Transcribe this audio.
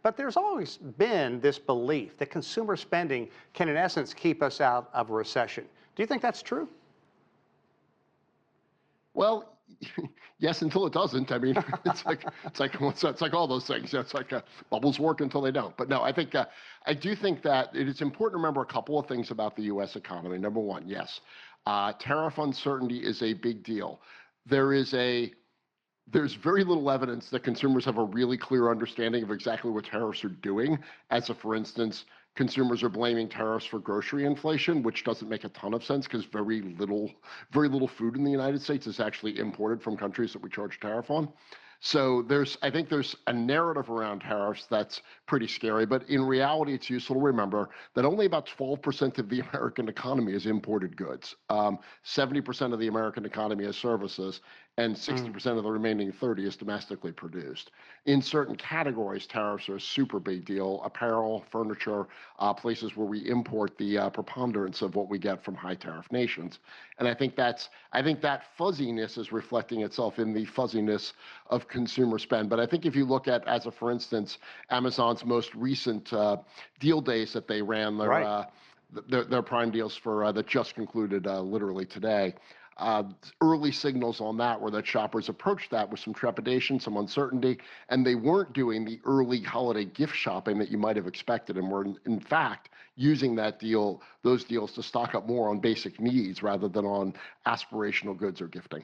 But there's always been this belief that consumer spending can, in essence, keep us out of a recession. Do you think that's true? Well, yes, until it doesn't. I mean, it's like all those things. It's like bubbles work until they don't. But no, I do think that it is important to remember a couple of things about the U.S. economy. Number one, yes, tariff uncertainty is a big deal. There's very little evidence that consumers have a really clear understanding of exactly what tariffs are doing. As if, for instance, consumers are blaming tariffs for grocery inflation, which doesn't make a ton of sense because very little food in the United States is actually imported from countries that we charge tariff on. So I think there's a narrative around tariffs that's pretty scary, but in reality, it's useful to remember that only about 12% of the American economy is imported goods. 70% of the American economy is services, and 60% of the remaining 30 is domestically produced. In certain categories, tariffs are a super big deal: apparel, furniture, places where we import the preponderance of what we get from high tariff nations. And I think that fuzziness is reflecting itself in the fuzziness of consumer spend. But I think if you look at, for instance, Amazon's most recent deal days that they ran, their Prime deals that just concluded literally today. Early signals on that were that shoppers approached that with some trepidation, some uncertainty, and they weren't doing the early holiday gift shopping that you might have expected, and were in fact using those deals to stock up more on basic needs rather than on aspirational goods or gifting.